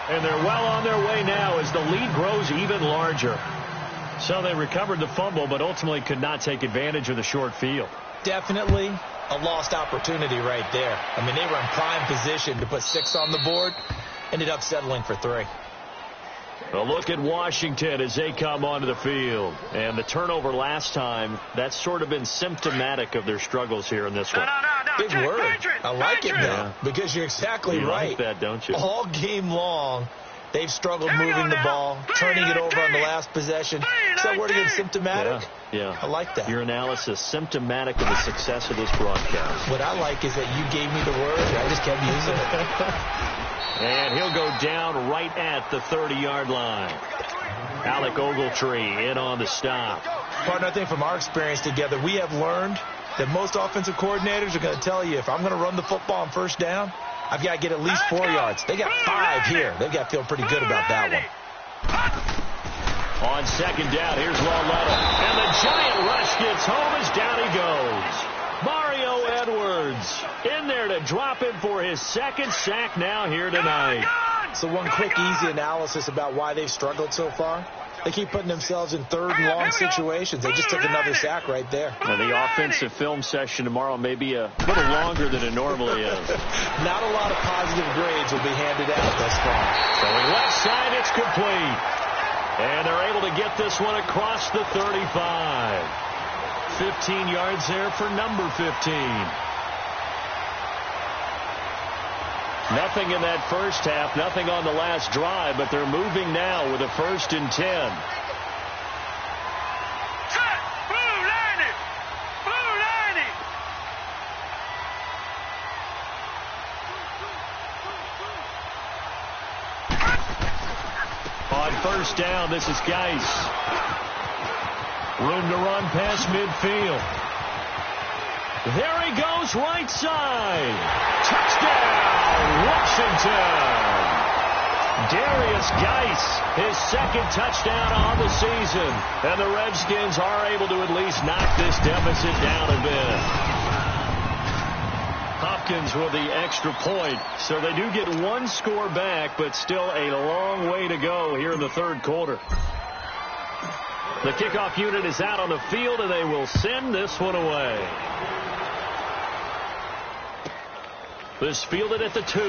And they're well on their way now as the lead grows even larger. So they recovered the fumble, but ultimately could not take advantage of the short field. Definitely a lost opportunity right there. I mean, they were in prime position to put 6 on the board. Ended up settling for 3. A look at Washington as they come onto the field. And the turnover last time, that's sort of been symptomatic of their struggles here in this one. No. Big word. I like it now because you're exactly right. Like that, don't you? All game long, they've struggled moving the ball, turning it over on the last possession. Is that word again, symptomatic? Yeah. I like that. Your analysis, symptomatic of the success of this broadcast. What I like is that you gave me the word, and I just kept using it. And he'll go down right at the 30-yard line. Alec Ogletree in on the stop. Partner, I think from our experience together, we have learned that most offensive coordinators are going to tell you, if I'm going to run the football on first down, I've got to get at least 4 yards. They got 5 here. They've got to feel pretty good about that one. On second down, here's Lauletta. And the giant rush gets home as down he goes. Mario Edwards in there to drop it for his second sack now here tonight. So one quick, easy analysis about why they've struggled so far. They keep putting themselves in third and long situations. They just took another sack right there. And the offensive film session tomorrow may be a little longer than it normally is. Not a lot of positive grades will be handed out thus far. Going left side, it's complete. And they're able to get this one across the 35. 15 yards there for number 15. Nothing in that first half, nothing on the last drive, but they're moving now with a 1st and 10. On first down, this is Geis. Room to run past midfield. There he goes, right side. Touchdown, Washington. Darius Geis, his second touchdown on the season. And the Redskins are able to at least knock this deficit down a bit. Hopkins with the extra point. So they do get one score back, but still a long way to go here in the third quarter. The kickoff unit is out on the field, and they will send this one away. This fielded at the 2.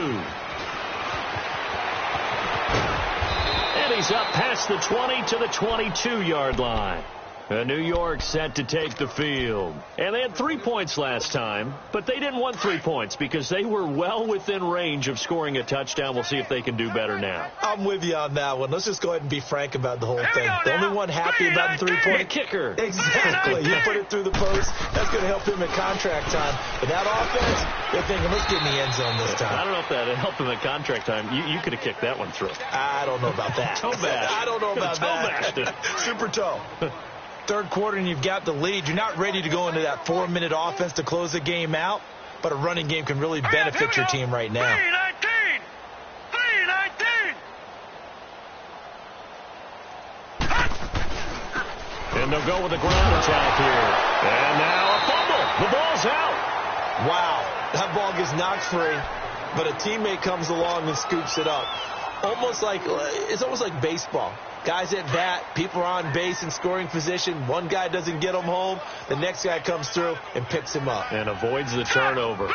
And he's up past the 20 to the 22-yard line. New York set to take the field. And they had 3 points last time, but they didn't want 3 points because they were well within range of scoring a touchdown. We'll see if they can do better now. I'm with you on that one. Let's just go ahead and be frank about the whole thing. The only one happy about the 3-point kicker. Exactly. You put it through the post. That's going to help him at contract time. But that offense, they're thinking, let's get in the end zone this time. I don't know if that helped him at contract time. You could have kicked that one through. I don't know about that. Toe bash. I don't know about that. Toe bashed it. Super toe. Third quarter and you've got the lead. You're not ready to go into that 4-minute offense to close the game out, but a running game can really benefit your team right now. 3-19. And they'll go with the ground attack here. And now a fumble. The ball's out. Wow. That ball gets knocked free, but a teammate comes along and scoops it up. It's almost like baseball. Guys at bat, people are on base in scoring position. One guy doesn't get him home. The next guy comes through and picks him up. And avoids the turnover.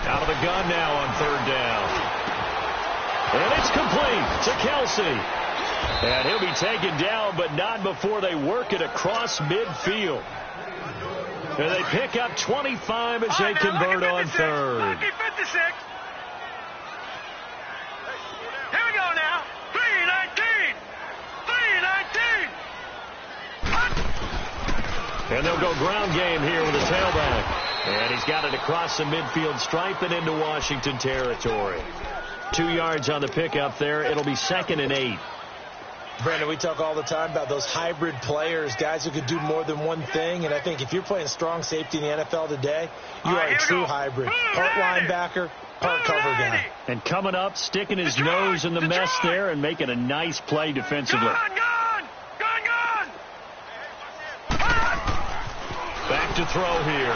Out of the gun now on third down. And it's complete to Kelsey. And he'll be taken down, but not before they work it across midfield. And they pick up 25 as they convert on third. Here we go now. 3-19. And they'll go ground game here with a tailback. And he's got it across the midfield stripe and into Washington territory. 2 yards on the pickup there. It'll be 2nd and 8. Brandon, we talk all the time about those hybrid players, guys who could do more than one thing. And I think if you're playing strong safety in the NFL today, you are a true hybrid. Part linebacker, part cover guy. And coming up, sticking his nose in the mess there and making a nice play defensively. Back to throw here.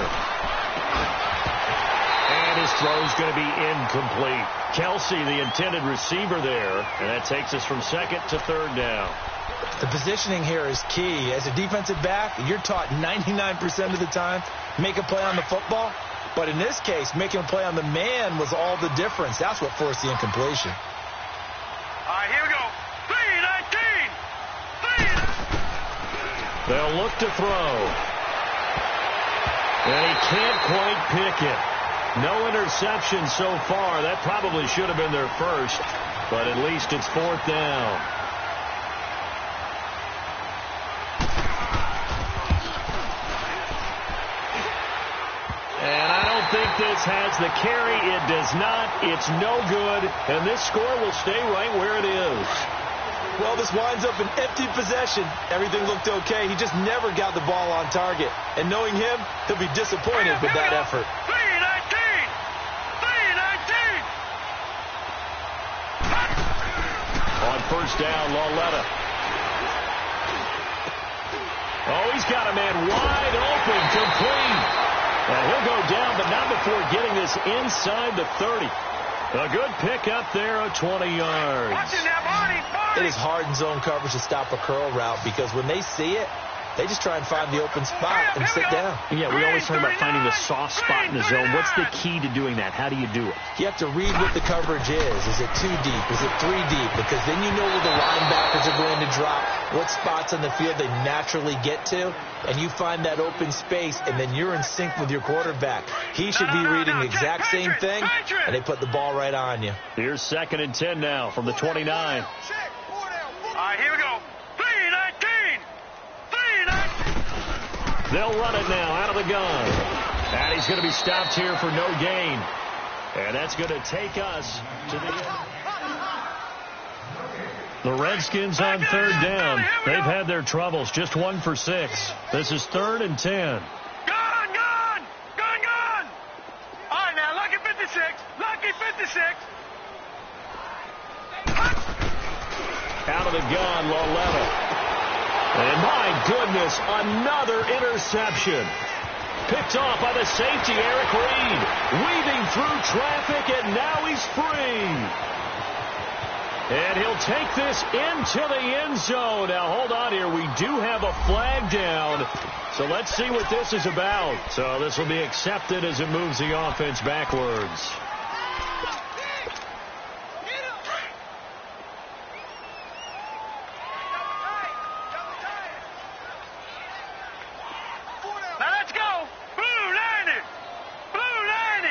And his throw's going to be incomplete. Kelsey, the intended receiver there. And that takes us from 2nd to 3rd down. The positioning here is key. As a defensive back, you're taught 99% of the time, make a play on the football. But in this case, making a play on the man was all the difference. That's what forced the incompletion. All right, here we go. 3-19. They'll look to throw. And he can't quite pick it. No interception so far. That probably should have been their first, but at least it's 4th down. And I don't think this has the carry. It does not. It's no good. And this score will stay right where it is. Well, this winds up an empty possession. Everything looked okay. He just never got the ball on target. And knowing him, he'll be disappointed with that effort. 319! 319! On first down, Lauletta. Oh, he's got a man wide open, complete. And he'll go down, but not before getting this inside the 30. A good pickup there of 20 yards. Watching that body! It is hard in zone coverage to stop a curl route because when they see it, they just try and find the open spot and sit down. Yeah, we always talk about finding the soft spot in the zone. What's the key to doing that? How do you do it? You have to read what the coverage is. Is it 2 deep? Is it 3 deep? Because then you know where the linebackers are going to drop, what spots on the field they naturally get to, and you find that open space, and then you're in sync with your quarterback. He should be reading the exact same thing, and they put the ball right on you. Here's 2nd and 10 now from the 29. All right, here we go. 319! 319! They'll run it now out of the gun. And he's going to be stopped here for no gain. And that's going to take us to the end. The Redskins on 3rd down. They've had their troubles. Just 1 for 6. This is 3rd and 10. Gone! All right, now, lucky 56. Lucky 56. Out of the gun, Lauletta. And my goodness, another interception. Picked off by the safety, Eric Reed. Weaving through traffic, and now he's free. And he'll take this into the end zone. Now, hold on here. We do have a flag down. So let's see what this is about. So this will be accepted as it moves the offense backwards. Now, let's go. Blue 90. Blue 90.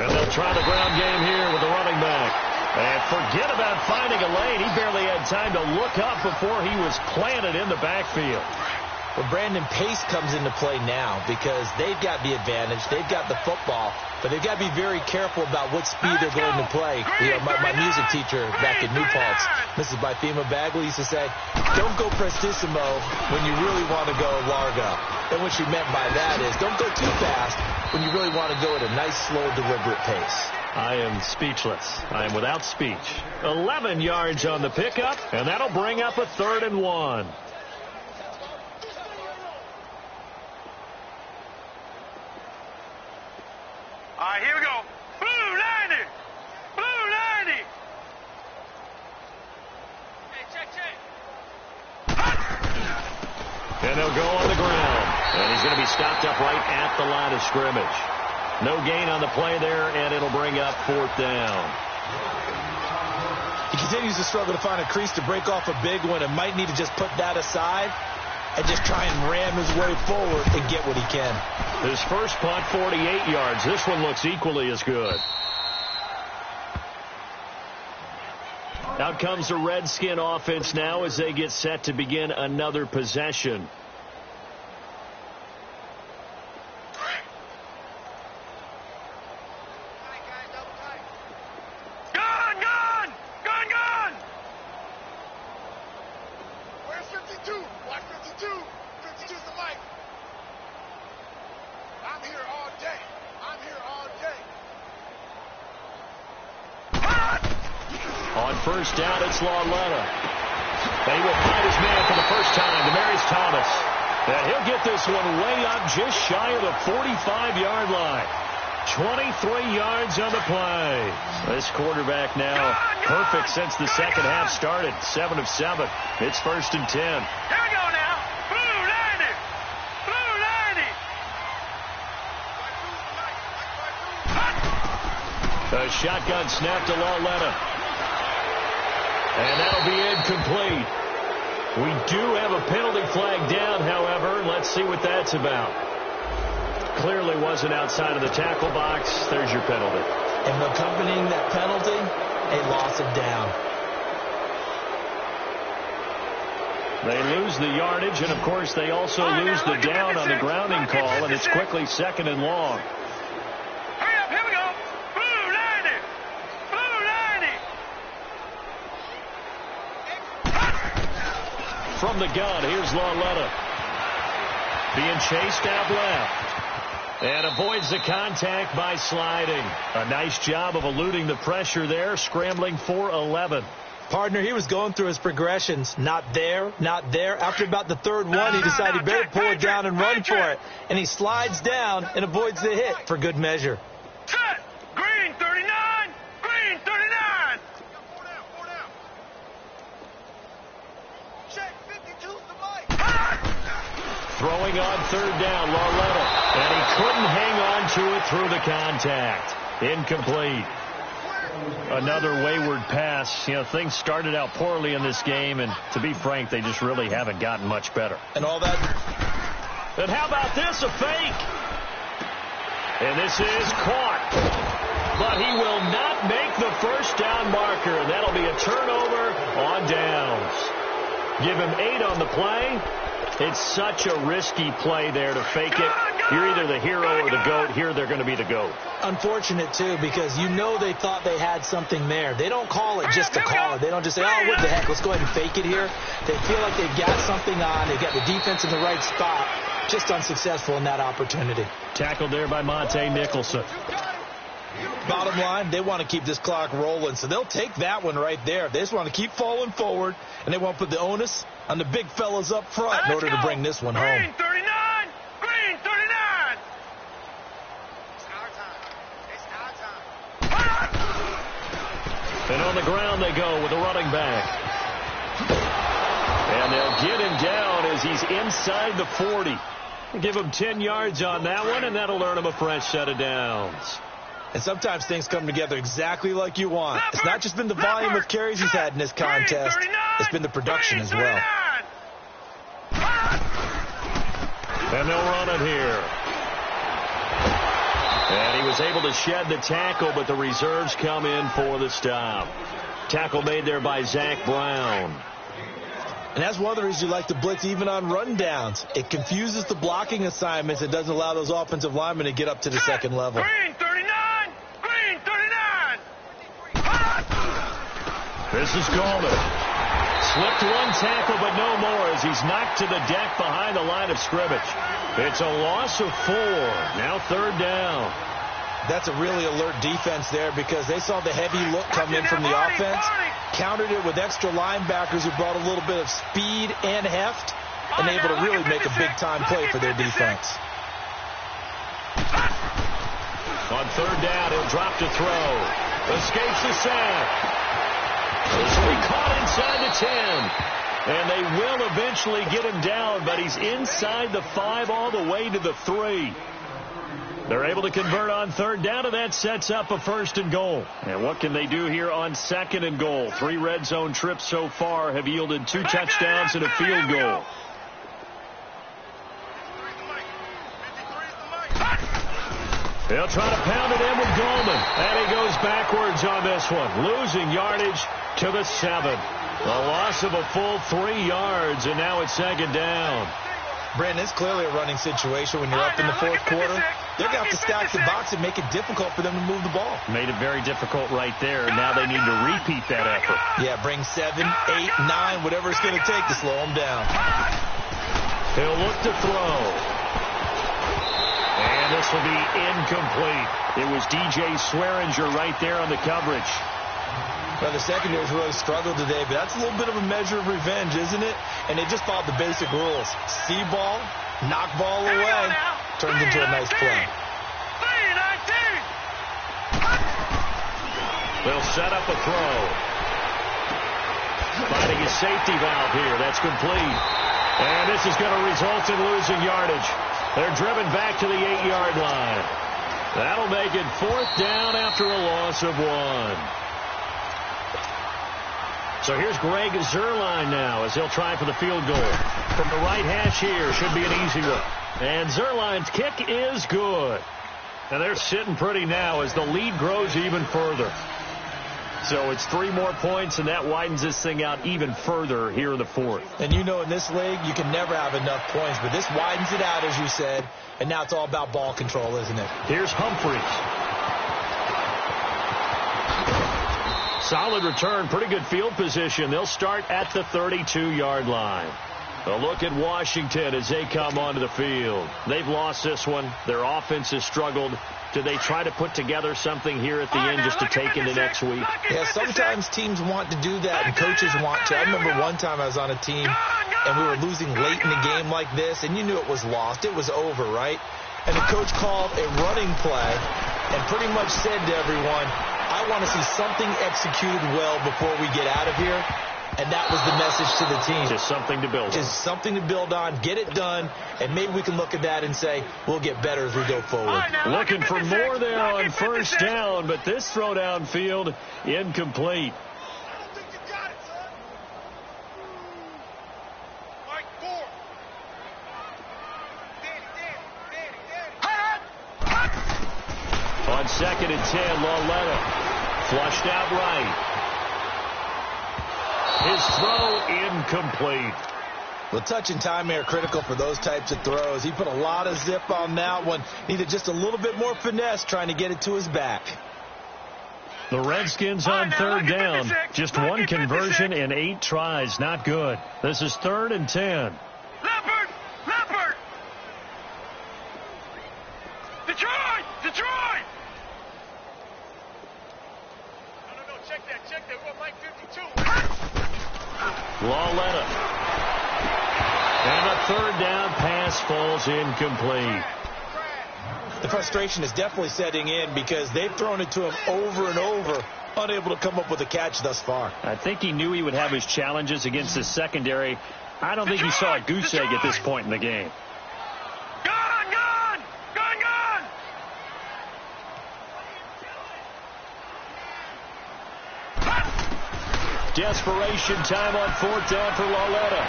And they'll try the ground game here with the running back. And forget about finding a lane. He barely had time to look up before he was planted in the backfield. Well, Brandon, pace comes into play now because they've got the advantage. They've got the football, but they've got to be very careful about what speed they're going to play. You know, my music teacher back in New Paltz, Mrs. Bythema Bagley, used to say, don't go prestissimo when you really want to go largo. And what she meant by that is don't go too fast when you really want to go at a nice, slow, deliberate pace. I am speechless. I am without speech. 11 yards on the pickup, and that'll bring up a 3rd and 1. All right, here we go. Blue 90. Blue 90. Hey, check. And they'll go on the ground. And he's going to be stopped up right at the line of scrimmage. No gain on the play there, and it'll bring up 4th down. He continues to struggle to find a crease to break off a big one and might need to just put that aside and just try and ram his way forward and get what he can. His first punt, 48 yards. This one looks equally as good. Out comes the Redskin offense now as they get set to begin another possession. Gone! Where's 52? Watch 52. 52's the mic. I'm here all day. On first down, it's Lauletta. And he will find his man for the first time, Demaryius Thomas. And he'll get this one way up just shy of the 45-yard line. 23 yards on the play. This quarterback now perfect since the second half started. 7 of 7. It's 1st and 10. Here we go now. Blue 90. Blue 90. A shotgun snap to Lauletta. And that'll be incomplete. We do have a penalty flag down, however. Let's see what that's about. Clearly wasn't outside of the tackle box. There's your penalty. And accompanying that penalty, a loss of down. They lose the yardage, and, of course, they also lose the down on the grounding call, and it's quickly 2nd and long. Hurry up, here we go. Blue 90. From the gun, here's Lauletta. Being chased out left. And avoids the contact by sliding. A nice job of eluding the pressure there, scrambling for 11. Partner, he was going through his progressions. Not there, not there. After about the third one, he decided he better pull it down and run for it. And he slides down and avoids the hit for good measure. Set. Green 39. Green 39. Four down. Check 52's the mic. Throwing on 3rd down, Lauletta. And he couldn't hang on to it through the contact. Incomplete. Another wayward pass. You know, things started out poorly in this game, and to be frank, they just really haven't gotten much better. And all that. And how about this, a fake? And this is caught. But he will not make the first down marker. That'll be a turnover on downs. Give him 8 on the play. It's such a risky play there to fake it. You're either the hero or the GOAT. Here they're going to be the GOAT. Unfortunate, too, because you know they thought they had something there. They don't call it just to call it. They don't just say, oh, what the heck, let's go ahead and fake it here. They feel like they've got something on. They've got the defense in the right spot. Just unsuccessful in that opportunity. Tackled there by Monte Nicholson. Bottom line, they want to keep this clock rolling, so they'll take that one right there. They just want to keep falling forward, and they want to put the onus on the big fellas up front in order to bring this one home. Green 39. Green 39. It's our time. And on the ground they go with a running back. And they'll get him down as he's inside the 40. Give him 10 yards on that one, and that'll earn him a fresh set of downs. And sometimes things come together exactly like you want. It's not just been the volume of carries he's had in this contest. It's been the production as well. And they'll run it here. And he was able to shed the tackle, but the reserves come in for the stop. Tackle made there by Zach Brown. And that's one of the reasons you like to blitz even on rundowns. It confuses the blocking assignments. It doesn't allow those offensive linemen to get up to the second level. Green 39. Green 39. This is Coleman. Slipped one tackle, but no more as he's knocked to the deck behind the line of scrimmage. It's a loss of 4. Now 3rd down. That's a really alert defense there because they saw the heavy look come in from the offense, countered it with extra linebackers who brought a little bit of speed and heft, and able to really make a big-time play for their defense. On 3rd down, he'll drop to throw. Escapes the sack. This will be caught inside the 10. And they will eventually get him down, but he's inside the 5 all the way to the 3. They're able to convert on 3rd down, and that sets up a 1st and goal. And what can they do here on 2nd and goal? 3 red zone trips so far have yielded 2 touchdowns and a field goal. They'll try to pound it in with Goldman. And he goes backwards on this one, losing yardage to the 7. A loss of a full 3 yards, and now it's 2nd down. Brandon, it's clearly a running situation when you're up in the 4th quarter. They're going to have to stack the box and make it difficult for them to move the ball. Made it very difficult right there. Now they need to repeat that effort. Yeah, bring 7, 8, 9, whatever it's going to take to slow them down. He'll look to throw. And this will be incomplete. It was DJ Swearinger right there on the coverage. Well, the secondary's really struggled today, but that's a little bit of a measure of revenge, isn't it? And they just followed the basic rules. See ball, knock ball away, turns into a nice play. They'll set up a throw. Finding a safety valve here. That's complete. And this is going to result in losing yardage. They're driven back to the 8-yard line. That'll make it 4th down after a loss of 1. So here's Greg Zuerlein now as he'll try for the field goal. From the right hash here, should be an easy one. And Zuerlein's kick is good. And they're sitting pretty now as the lead grows even further. So it's 3 more points, and that widens this thing out even further here in the fourth. And you know in this league, you can never have enough points, but this widens it out, as you said, and now it's all about ball control, isn't it? Here's Humphries. Solid return, pretty good field position. They'll start at the 32-yard line. A look at Washington as they come onto the field. They've lost this one. Their offense has struggled. Do they try to put together something here at the end just to take into next week? Yeah, sometimes teams want to do that and coaches want to. I remember one time I was on a team and we were losing late in the game like this, and you knew it was lost. It was over, right? And the coach called a running play and pretty much said to everyone, I want to see something executed well before we get out of here. And that was the message to the team. Just something to build on. Just something to build on, get it done, and maybe we can look at that and say, we'll get better as we go forward. Looking for more there on first down, but this throw downfield incomplete. I don't think you got it, son. Mike, 4. Danny. On 2nd and 10, Lauletta flushed out right. His throw incomplete. Well, touch and time are critical for those types of throws. He put a lot of zip on that one. Needed just a little bit more finesse trying to get it to his back. The Redskins on 3rd down. Just 1 conversion in 8 tries. Not good. This is 3rd and 10. Leopard! Detroit! No, check that. We're Mike 52. Lauletta. And the 3rd down pass falls incomplete. The frustration is definitely setting in because they've thrown it to him over and over, unable to come up with a catch thus far. I think he knew he would have his challenges against the secondary. I don't think he saw a goose egg at this point in the game. Gone! Desperation time on 4th down for Lauletta.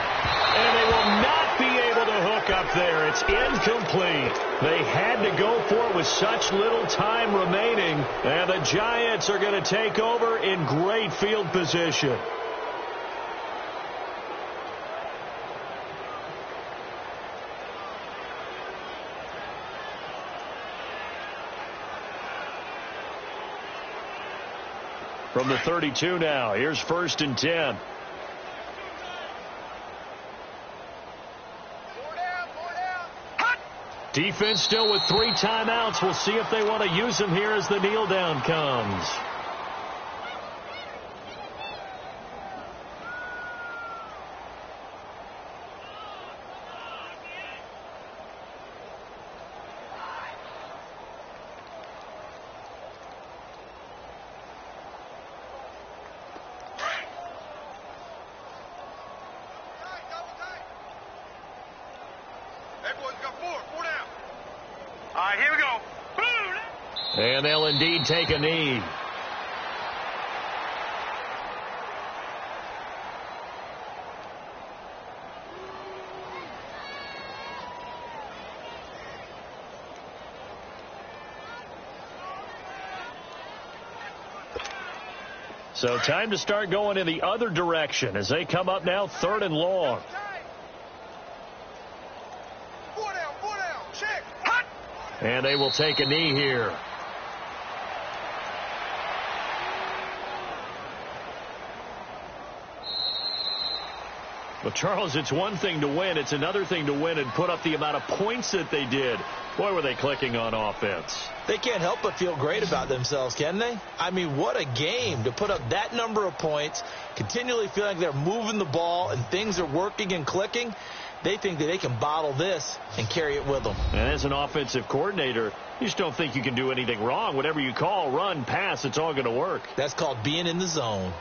And they will not be able to hook up there. It's incomplete. They had to go for it with such little time remaining. And the Giants are going to take over in great field position. From the 32 now, here's 1st and 10. 4 down. Defense still with 3 timeouts. We'll see if they want to use them here as the kneel down comes. And they'll indeed take a knee. So time to start going in the other direction as they come up now 3rd and long. 4 down. Check. And they will take a knee here. Well, Charles, it's one thing to win. It's another thing to win and put up the amount of points that they did. Boy, were they clicking on offense. They can't help but feel great about themselves, can they? I mean, what a game to put up that number of points, continually feeling like they're moving the ball and things are working and clicking. They think that they can bottle this and carry it with them. And as an offensive coordinator, you just don't think you can do anything wrong. Whatever you call, run, pass, it's all going to work. That's called being in the zone.